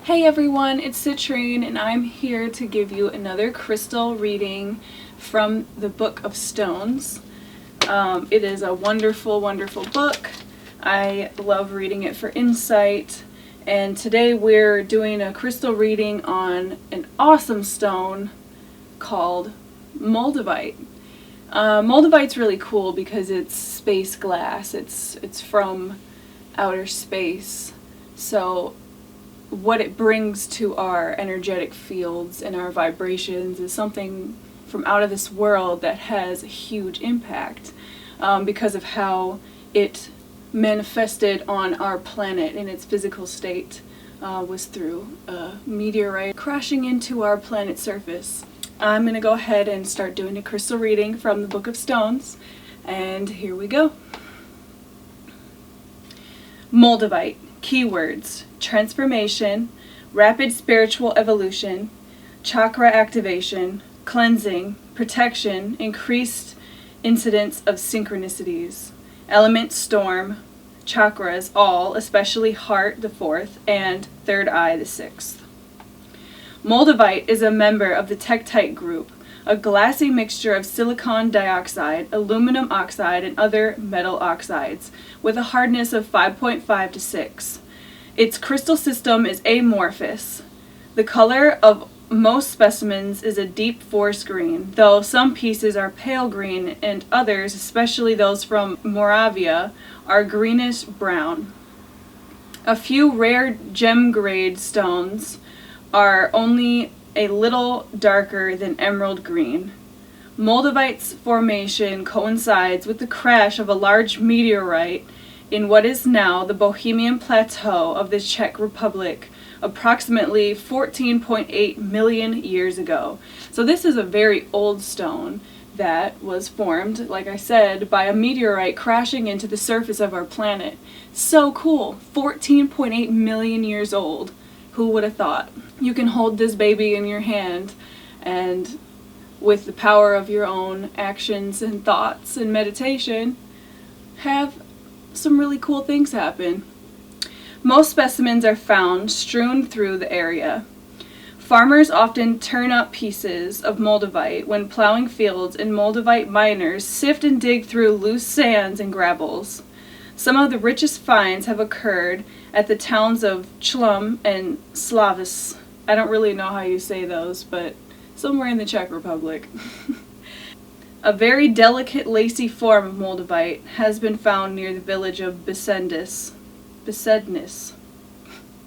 Hey everyone, it's Citrine and I'm here to give you another crystal reading from the Book of Stones. It is a wonderful, wonderful book. I love reading it for insight, and today we're doing a crystal reading on an awesome stone called Moldavite. Moldavite's really cool because it's space glass. It's from outer space. So what it brings to our energetic fields and our vibrations is something from out of this world that has a huge impact because of how it manifested on our planet in its physical state was through a meteorite crashing into our planet's surface. I'm going to go ahead and start doing a crystal reading from the Book of Stones, and here we go. Moldavite. Keywords: transformation, rapid spiritual evolution, chakra activation, cleansing, protection, increased incidence of synchronicities, element storm, chakras all, especially heart the fourth, and third eye the sixth. Moldavite is a member of the tektite group, a glassy mixture of silicon dioxide, aluminum oxide, and other metal oxides, with a hardness of 5.5 to 6. Its crystal system is amorphous. The color of most specimens is a deep forest green, though some pieces are pale green and others, especially those from Moravia, are greenish brown. A few rare gem-grade stones are only a little darker than emerald green. Moldavite's formation coincides with the crash of a large meteorite in what is now the Bohemian Plateau of the Czech Republic, approximately 14.8 million years ago. So this is a very old stone that was formed, like I said, by a meteorite crashing into the surface of our planet. So cool! 14.8 million years old. Who would have thought? You can hold this baby in your hand and with the power of your own actions and thoughts and meditation have some really cool things happen. Most specimens are found strewn through the area. Farmers often turn up pieces of Moldavite when plowing fields, and Moldavite miners sift and dig through loose sands and gravels. Some of the richest finds have occurred at the towns of Chlum and Slavis. I don't really know how you say those, but somewhere in the Czech Republic. A very delicate lacy form of Moldavite has been found near the village of Besednis.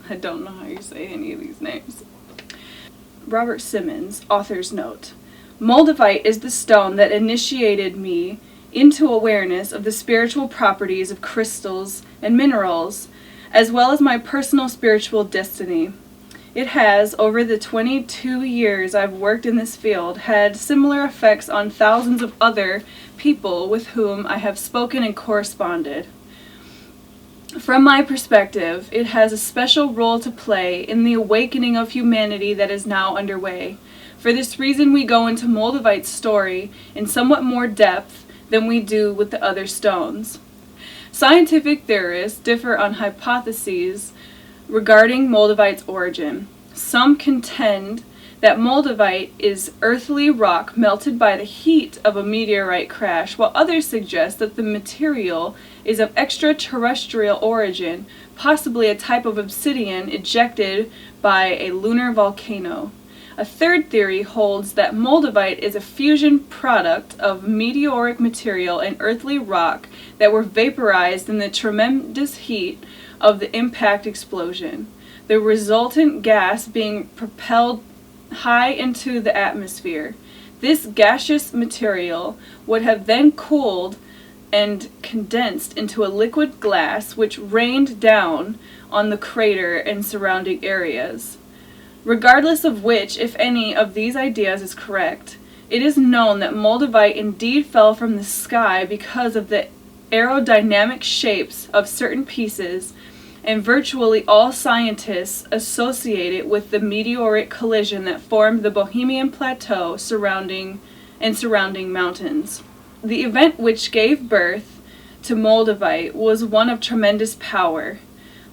I don't know how you say any of these names. Robert Simmons, author's note. Moldavite is the stone that initiated me into awareness of the spiritual properties of crystals and minerals, as well as my personal spiritual destiny. It has, over the 22 years I've worked in this field, had similar effects on thousands of other people with whom I have spoken and corresponded. From my perspective, it has a special role to play in the awakening of humanity that is now underway. For this reason, we go into Moldavite's story in somewhat more depth than we do with the other stones. Scientific theorists differ on hypotheses regarding Moldavite's origin. Some contend that Moldavite is earthly rock melted by the heat of a meteorite crash, while others suggest that the material is of extraterrestrial origin, possibly a type of obsidian ejected by a lunar volcano. A third theory holds that Moldavite is a fusion product of meteoric material and earthly rock that were vaporized in the tremendous heat of the impact explosion, the resultant gas being propelled high into the atmosphere. This gaseous material would have then cooled and condensed into a liquid glass which rained down on the crater and surrounding areas. Regardless of which, if any, of these ideas is correct, it is known that Moldavite indeed fell from the sky because of the aerodynamic shapes of certain pieces, and virtually all scientists associate it with the meteoric collision that formed the Bohemian Plateau surrounding mountains. The event which gave birth to Moldavite was one of tremendous power.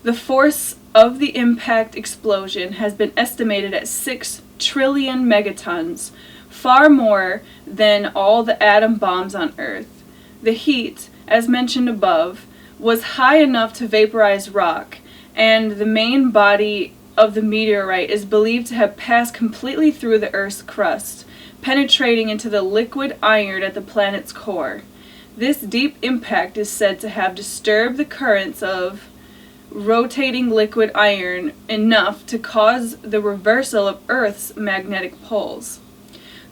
The force of the impact explosion has been estimated at 6 trillion megatons, far more than all the atom bombs on Earth. The heat, as mentioned above, was high enough to vaporize rock, and the main body of the meteorite is believed to have passed completely through the Earth's crust, penetrating into the liquid iron at the planet's core. This deep impact is said to have disturbed the currents of rotating liquid iron enough to cause the reversal of Earth's magnetic poles.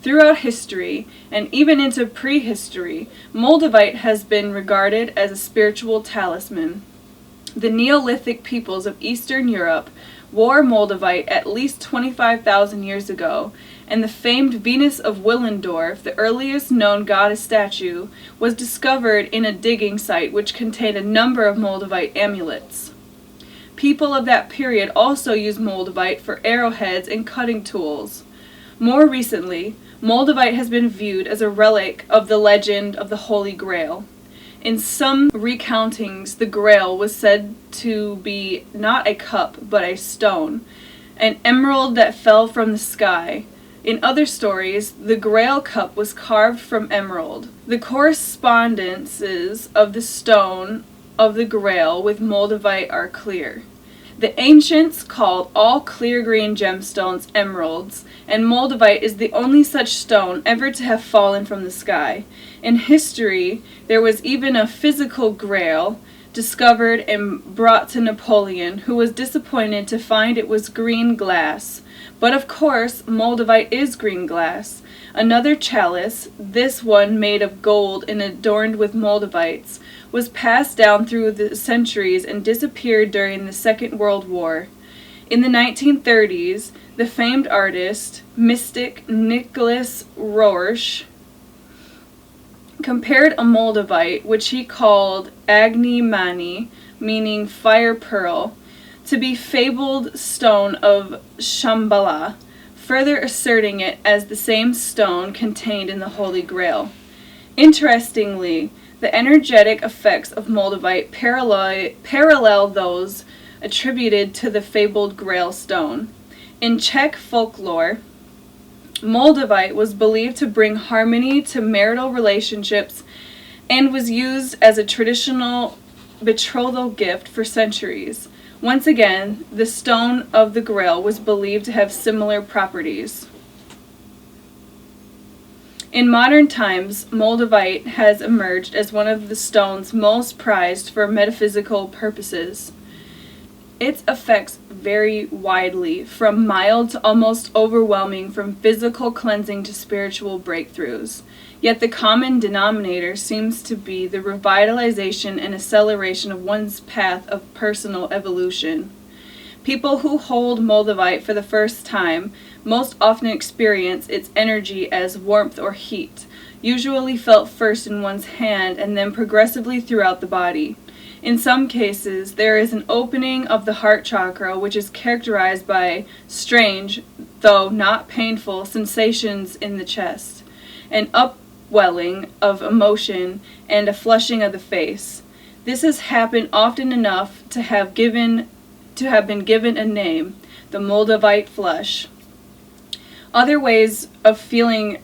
Throughout history, and even into prehistory, Moldavite has been regarded as a spiritual talisman. The Neolithic peoples of Eastern Europe wore Moldavite at least 25,000 years ago, and the famed Venus of Willendorf, the earliest known goddess statue, was discovered in a digging site which contained a number of Moldavite amulets. People of that period also used Moldavite for arrowheads and cutting tools. More recently, Moldavite has been viewed as a relic of the legend of the Holy Grail. In some recountings, the Grail was said to be not a cup, but a stone, an emerald that fell from the sky. In other stories, the Grail cup was carved from emerald. The correspondences of the stone of the Grail with Moldavite are clear. The ancients called all clear green gemstones emeralds, and Moldavite is the only such stone ever to have fallen from the sky. In history, there was even a physical Grail discovered and brought to Napoleon, who was disappointed to find it was green glass. But of course, Moldavite is green glass. Another chalice, this one made of gold and adorned with Moldavites, was passed down through the centuries and disappeared during the Second World War. In the 1930s, the famed artist, mystic Nicholas Rorsch, compared a Moldavite, which he called Agni Mani, meaning fire pearl, to be fabled stone of Shambhala, further asserting it as the same stone contained in the Holy Grail. Interestingly, the energetic effects of Moldavite parallel those attributed to the fabled Grail stone. In Czech folklore, Moldavite was believed to bring harmony to marital relationships and was used as a traditional betrothal gift for centuries. Once again, the stone of the Grail was believed to have similar properties. In modern times, Moldavite has emerged as one of the stones most prized for metaphysical purposes. Its effects vary widely, from mild to almost overwhelming, from physical cleansing to spiritual breakthroughs. Yet the common denominator seems to be the revitalization and acceleration of one's path of personal evolution. People who hold Moldavite for the first time most often experience its energy as warmth or heat, usually felt first in one's hand and then progressively throughout the body. In some cases, there is an opening of the heart chakra which is characterized by strange, though not painful, sensations in the chest, an upwelling of emotion, and a flushing of the face. This has happened often enough to have been given a name, the Moldavite Flush. Other ways of feeling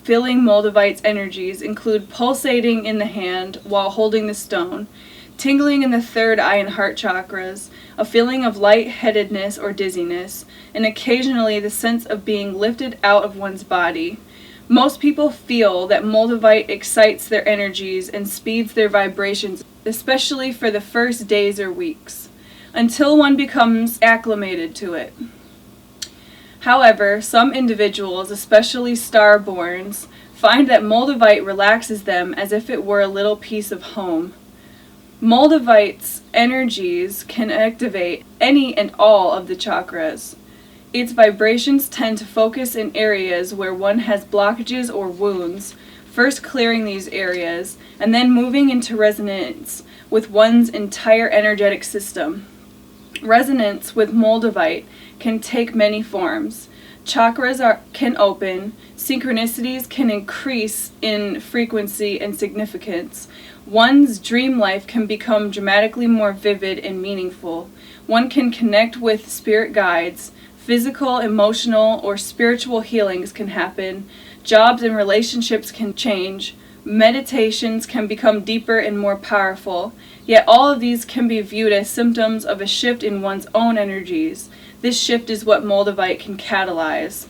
Moldavite's energies include pulsating in the hand while holding the stone, tingling in the third eye and heart chakras, a feeling of lightheadedness or dizziness, and occasionally the sense of being lifted out of one's body. Most people feel that Moldavite excites their energies and speeds their vibrations, especially for the first days or weeks, until one becomes acclimated to it. However, some individuals, especially starborns, find that Moldavite relaxes them as if it were a little piece of home. Moldavite's energies can activate any and all of the chakras. Its vibrations tend to focus in areas where one has blockages or wounds, first clearing these areas, and then moving into resonance with one's entire energetic system. Resonance with Moldavite can take many forms. Chakras can open, synchronicities can increase in frequency and significance. One's dream life can become dramatically more vivid and meaningful. One can connect with spirit guides. Physical, emotional, or spiritual healings can happen. Jobs and relationships can change. Meditations can become deeper and more powerful. Yet all of these can be viewed as symptoms of a shift in one's own energies. This shift is what Moldavite can catalyze.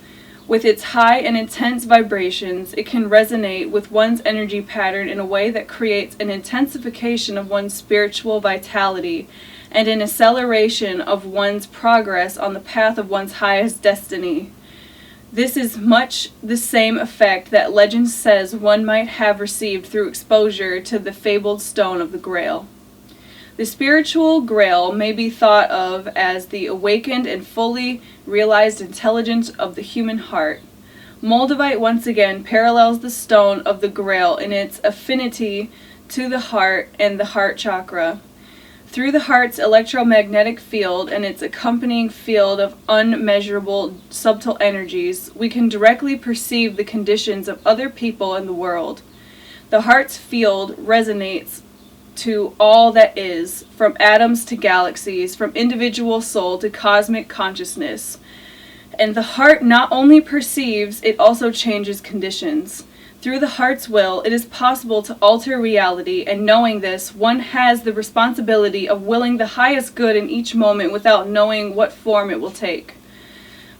With its high and intense vibrations, it can resonate with one's energy pattern in a way that creates an intensification of one's spiritual vitality and an acceleration of one's progress on the path of one's highest destiny. This is much the same effect that legend says one might have received through exposure to the fabled stone of the Grail. The spiritual Grail may be thought of as the awakened and fully realized intelligence of the human heart. Moldavite once again parallels the stone of the Grail in its affinity to the heart and the heart chakra. Through the heart's electromagnetic field and its accompanying field of unmeasurable subtle energies, we can directly perceive the conditions of other people in the world. The heart's field resonates to all that is, from atoms to galaxies, from individual soul to cosmic consciousness. And the heart not only perceives, it also changes conditions. Through the heart's will, it is possible to alter reality, and knowing this, one has the responsibility of willing the highest good in each moment without knowing what form it will take.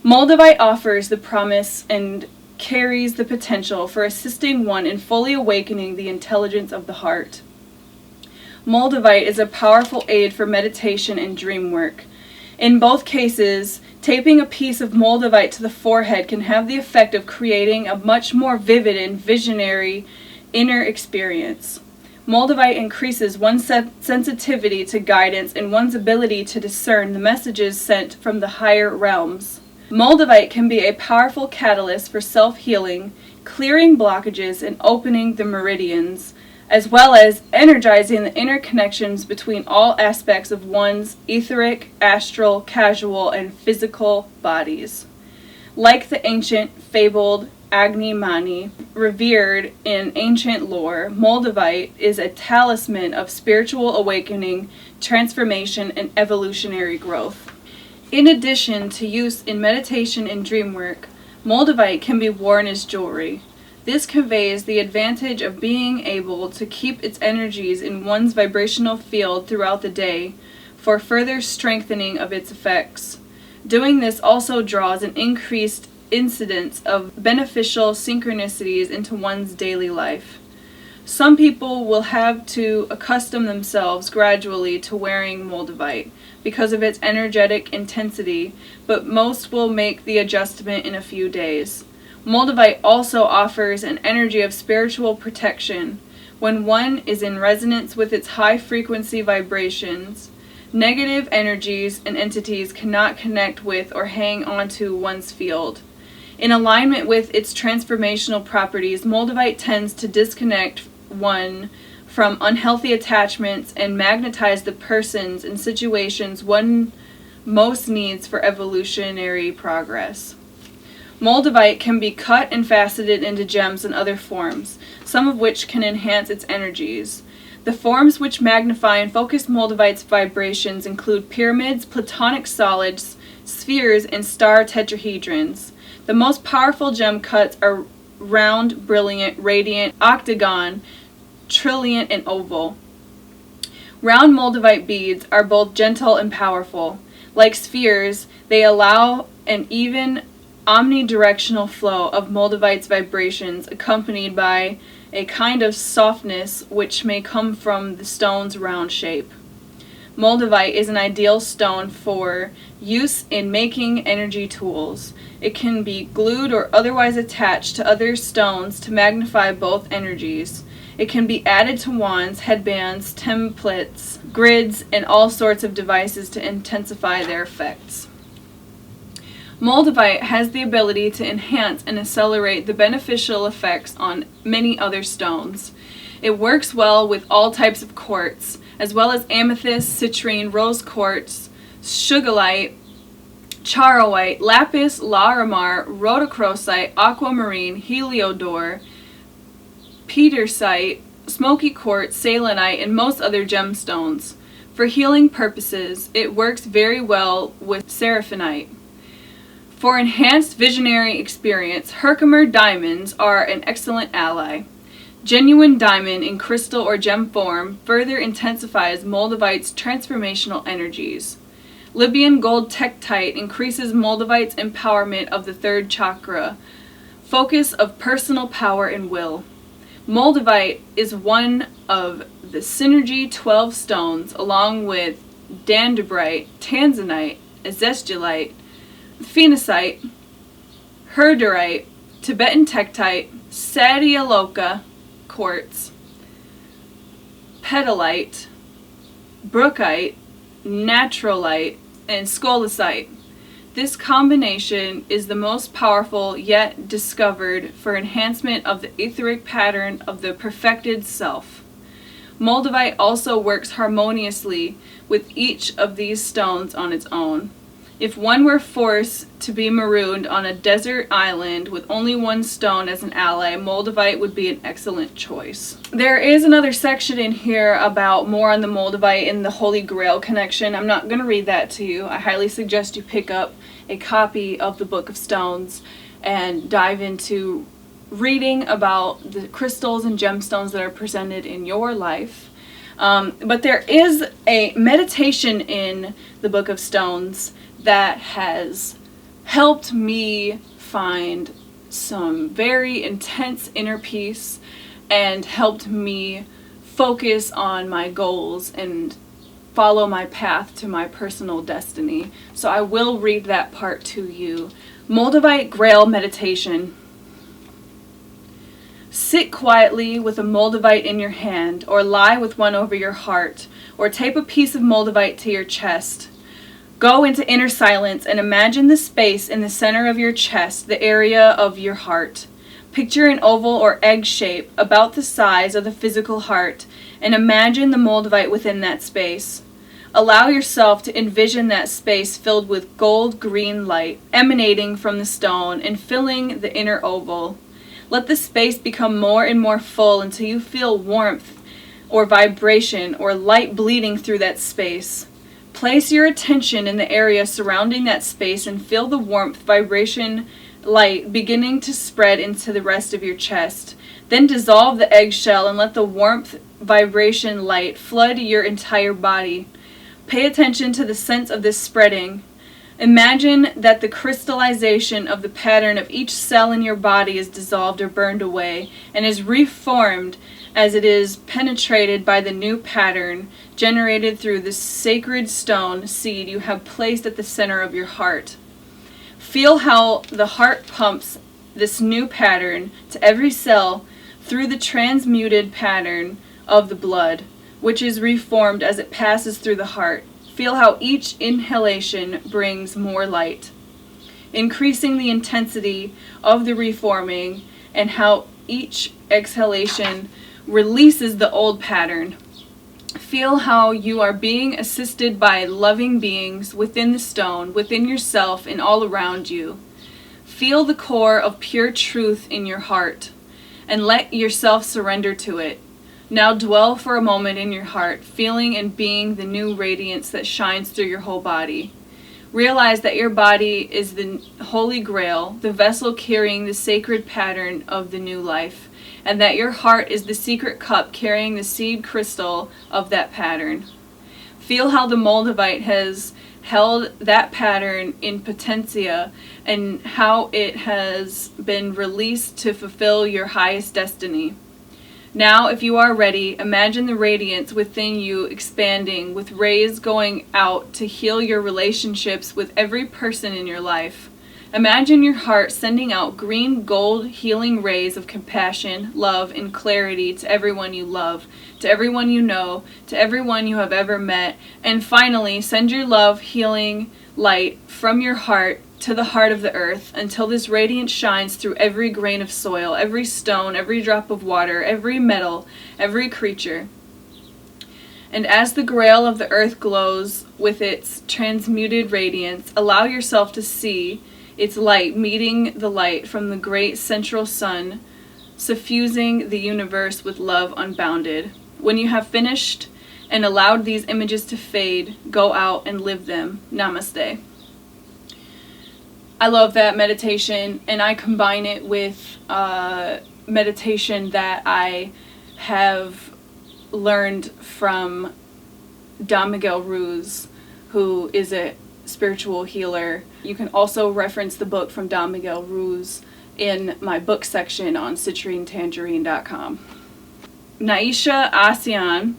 Moldavite offers the promise and carries the potential for assisting one in fully awakening the intelligence of the heart. Moldavite is a powerful aid for meditation and dream work. In both cases, taping a piece of Moldavite to the forehead can have the effect of creating a much more vivid and visionary inner experience. Moldavite increases one's sensitivity to guidance and one's ability to discern the messages sent from the higher realms. Moldavite can be a powerful catalyst for self-healing, clearing blockages and opening the meridians, as well as energizing the inner connections between all aspects of one's etheric, astral, casual, and physical bodies. Like the ancient, fabled Agni Mani, revered in ancient lore, Moldavite is a talisman of spiritual awakening, transformation, and evolutionary growth. In addition to use in meditation and dream work, Moldavite can be worn as jewelry. This conveys the advantage of being able to keep its energies in one's vibrational field throughout the day for further strengthening of its effects. Doing this also draws an increased incidence of beneficial synchronicities into one's daily life. Some people will have to accustom themselves gradually to wearing Moldavite because of its energetic intensity, but most will make the adjustment in a few days. Moldavite also offers an energy of spiritual protection. When one is in resonance with its high-frequency vibrations, negative energies and entities cannot connect with or hang onto one's field. In alignment with its transformational properties, Moldavite tends to disconnect one from unhealthy attachments and magnetize the persons and situations one most needs for evolutionary progress. Moldavite can be cut and faceted into gems and other forms, some of which can enhance its energies. The forms which magnify and focus Moldavite's vibrations include pyramids, platonic solids, spheres, and star tetrahedrons. The most powerful gem cuts are round, brilliant, radiant, octagon, trilliant, and oval. Round Moldavite beads are both gentle and powerful. Like spheres, they allow an even omnidirectional flow of Moldavite's vibrations, accompanied by a kind of softness which may come from the stone's round shape. Moldavite is an ideal stone for use in making energy tools. It can be glued or otherwise attached to other stones to magnify both energies. It can be added to wands, headbands, templates, grids, and all sorts of devices to intensify their effects. Moldavite has the ability to enhance and accelerate the beneficial effects on many other stones. It works well with all types of quartz, as well as amethyst, citrine, rose quartz, sugilite, charoite, lapis, larimar, rhodochrosite, aquamarine, heliodor, petersite, smoky quartz, selenite, and most other gemstones. For healing purposes, it works very well with seraphinite. For enhanced visionary experience, Herkimer diamonds are an excellent ally. Genuine diamond in crystal or gem form further intensifies Moldavite's transformational energies. Libyan gold tektite increases Moldavite's empowerment of the third chakra, focus of personal power and will. Moldavite is one of the Synergy 12 stones, along with Dandabrite, Tanzanite, Azesgelite, Phenacite, Herderite, Tibetan tektite, Sadialoka quartz, Pedalite, Brookite, Naturalite, and Scolasite. This combination is the most powerful yet discovered for enhancement of the etheric pattern of the perfected self. Moldavite also works harmoniously with each of these stones on its own. If one were forced to be marooned on a desert island with only one stone as an ally, Moldavite would be an excellent choice. There is another section in here about more on the Moldavite and the Holy Grail connection. I'm not going to read that to you. I highly suggest you pick up a copy of the Book of Stones and dive into reading about the crystals and gemstones that are presented in your life. But there is a meditation in the Book of Stones that has helped me find some very intense inner peace and helped me focus on my goals and follow my path to my personal destiny. So I will read that part to you. Moldavite Grail Meditation. Sit quietly with a Moldavite in your hand, or lie with one over your heart, or tape a piece of Moldavite to your chest. Go into inner silence and imagine the space in the center of your chest, the area of your heart. Picture an oval or egg shape about the size of the physical heart, and imagine the Moldavite within that space. Allow yourself to envision that space filled with gold-green light emanating from the stone and filling the inner oval. Let the space become more and more full until you feel warmth or vibration or light bleeding through that space. Place your attention in the area surrounding that space and feel the warmth, vibration, light beginning to spread into the rest of your chest. Then dissolve the eggshell and let the warmth, vibration, light flood your entire body. Pay attention to the sense of this spreading. Imagine that the crystallization of the pattern of each cell in your body is dissolved or burned away and is reformed as it is penetrated by the new pattern generated through the sacred stone seed you have placed at the center of your heart. Feel how the heart pumps this new pattern to every cell through the transmuted pattern of the blood, which is reformed as it passes through the heart. Feel how each inhalation brings more light, increasing the intensity of the reforming, and how each exhalation releases the old pattern. Feel how you are being assisted by loving beings within the stone, within yourself, and all around you. Feel the core of pure truth in your heart, and let yourself surrender to it. Now dwell for a moment in your heart, feeling and being the new radiance that shines through your whole body. Realize that your body is the Holy Grail, the vessel carrying the sacred pattern of the new life, and that your heart is the secret cup carrying the seed crystal of that pattern. Feel how the Moldavite has held that pattern in potentia and how it has been released to fulfill your highest destiny. Now, if you are ready, imagine the radiance within you expanding, with rays going out to heal your relationships with every person in your life. Imagine your heart sending out green gold healing rays of compassion, love, and clarity to everyone you love, to everyone you know, to everyone you have ever met. And finally, send your love healing light from your heart to the heart of the earth until this radiance shines through every grain of soil, every stone, every drop of water, every metal, every creature. And as the grail of the earth glows with its transmuted radiance, allow yourself to see its light meeting the light from the great central sun, suffusing the universe with love unbounded. When you have finished and allowed these images to fade, go out and live them. Namaste. I love that meditation, and I combine it with meditation that I have learned from Don Miguel Ruiz, who is a spiritual healer. You can also reference the book from Don Miguel Ruiz in my book section on citrinetangerine.com. Naisha Asian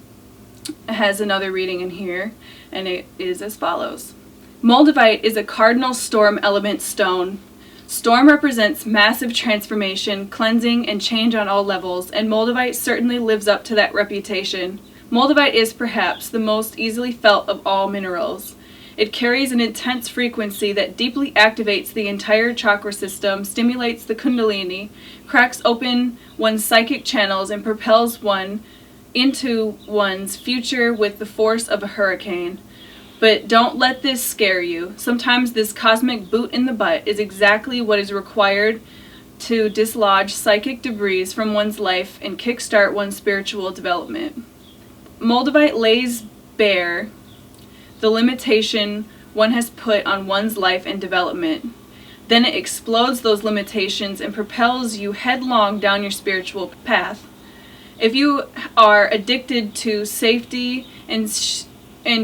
has another reading in here, and it is as follows. Moldavite is a cardinal storm element stone. Storm represents massive transformation, cleansing, and change on all levels, and Moldavite certainly lives up to that reputation. Moldavite is perhaps the most easily felt of all minerals. It carries an intense frequency that deeply activates the entire chakra system, stimulates the kundalini, cracks open one's psychic channels, and propels one into one's future with the force of a hurricane. But don't let this scare you. Sometimes this cosmic boot in the butt is exactly what is required to dislodge psychic debris from one's life and kickstart one's spiritual development. Moldavite lays bare the limitation one has put on one's life and development. Then it explodes those limitations and propels you headlong down your spiritual path. If you are addicted to safety and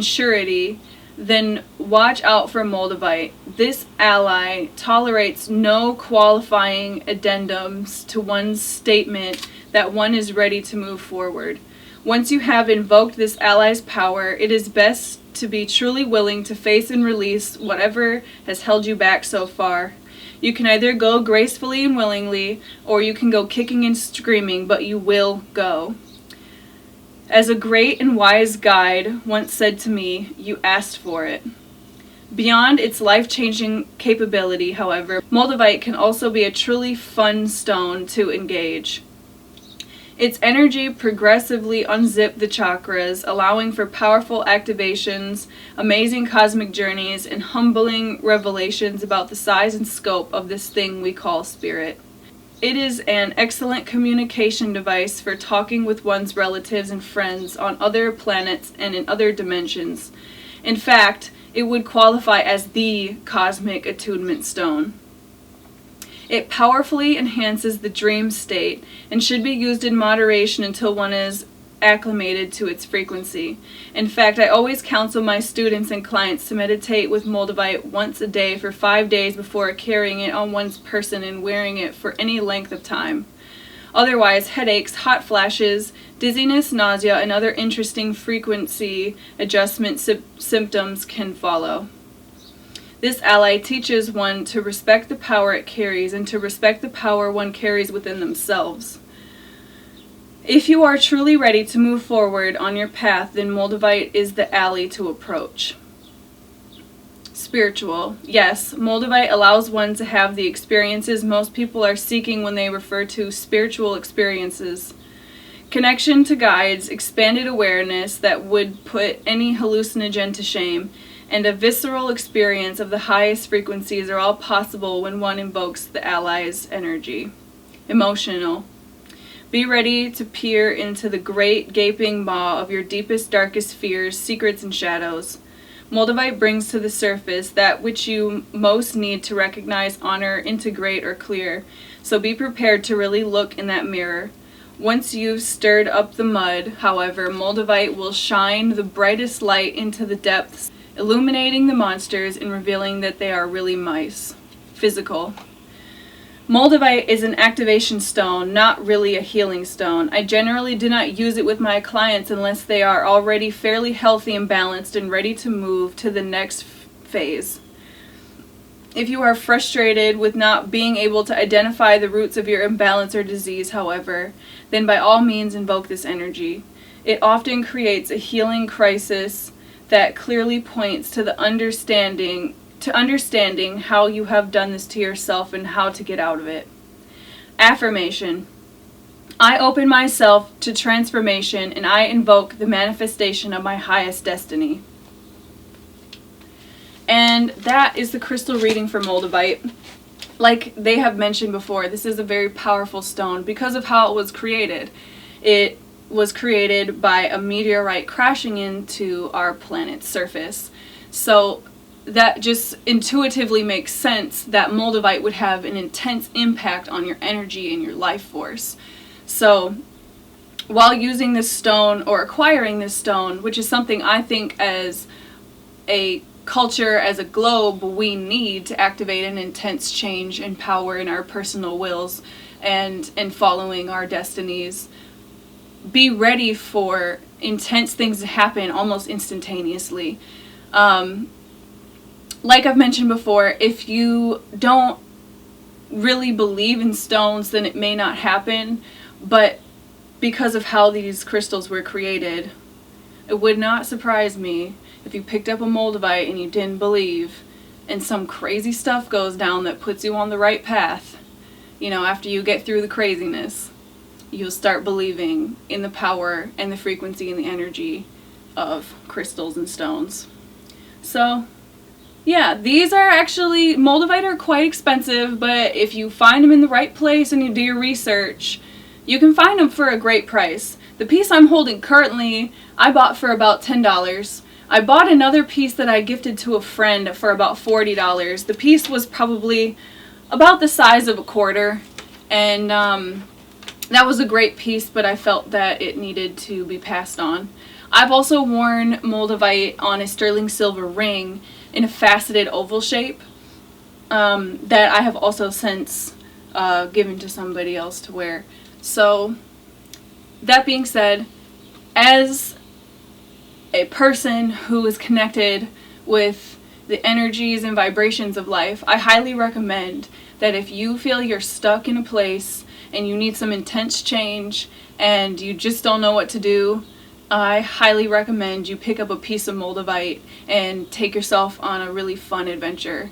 surety, then watch out for Moldavite. This ally tolerates no qualifying addendums to one's statement that one is ready to move forward. Once you have invoked this ally's power, it is best to be truly willing to face and release whatever has held you back so far. You can either go gracefully and willingly, or you can go kicking and screaming, but you will go. As a great and wise guide once said to me, you asked for it. Beyond its life-changing capability, however, Moldavite can also be a truly fun stone to engage. Its energy progressively unzips the chakras, allowing for powerful activations, amazing cosmic journeys, and humbling revelations about the size and scope of this thing we call spirit. It is an excellent communication device for talking with one's relatives and friends on other planets and in other dimensions. In fact, it would qualify as the cosmic attunement stone. It powerfully enhances the dream state and should be used in moderation until one is acclimated to its frequency. In fact, I always counsel my students and clients to meditate with Moldavite once a day for 5 days before carrying it on one's person and wearing it for any length of time. Otherwise, headaches, hot flashes, dizziness, nausea, and other interesting frequency adjustment symptoms can follow. This ally teaches one to respect the power it carries and to respect the power one carries within themselves. If you are truly ready to move forward on your path, then Moldavite is the ally to approach. Spiritual. Yes, Moldavite allows one to have the experiences most people are seeking when they refer to spiritual experiences. Connection to guides, expanded awareness that would put any hallucinogen to shame, and a visceral experience of the highest frequencies are all possible when one invokes the ally's energy. Emotional. Be ready to peer into the great gaping maw of your deepest, darkest fears, secrets, and shadows. Moldavite brings to the surface that which you most need to recognize, honor, integrate, or clear, so be prepared to really look in that mirror. Once you've stirred up the mud, however, Moldavite will shine the brightest light into the depths, illuminating the monsters and revealing that they are really mice. Physical. Moldavite is an activation stone, not really a healing stone. I generally do not use it with my clients unless they are already fairly healthy and balanced and ready to move to the next phase. If you are frustrated with not being able to identify the roots of your imbalance or disease, however, then by all means invoke this energy. It often creates a healing crisis that clearly points to the understanding how you have done this to yourself and how to get out of it. Affirmation. I open myself to transformation and I invoke the manifestation of my highest destiny. And that is the crystal reading for Moldavite. Like they have mentioned before, this is a very powerful stone because of how it was created. It was created by a meteorite crashing into our planet's surface. So that just intuitively makes sense that Moldavite would have an intense impact on your energy and your life force. So while using this stone or acquiring this stone, which is something I think as a culture, as a globe, we need to activate an intense change and power in our personal wills and following our destinies. Be ready for intense things to happen almost instantaneously. Like I've mentioned before, if you don't really believe in stones, then it may not happen, but because of how these crystals were created, it would not surprise me if you picked up a Moldavite and you didn't believe, and some crazy stuff goes down that puts you on the right path. You know, after you get through the craziness, you'll start believing in the power and the frequency and the energy of crystals and stones. So, yeah, these are actually, Moldavite are quite expensive, but if you find them in the right place and you do your research, you can find them for a great price. The piece I'm holding currently, I bought for about $10. I bought another piece that I gifted to a friend for about $40. The piece was probably about the size of a quarter, and that was a great piece, but I felt that it needed to be passed on. I've also worn Moldavite on a sterling silver ring in a faceted oval shape that I have also since given to somebody else to wear. So, that being said, as a person who is connected with the energies and vibrations of life, I highly recommend that if you feel you're stuck in a place and you need some intense change and you just don't know what to do, I highly recommend you pick up a piece of Moldavite and take yourself on a really fun adventure.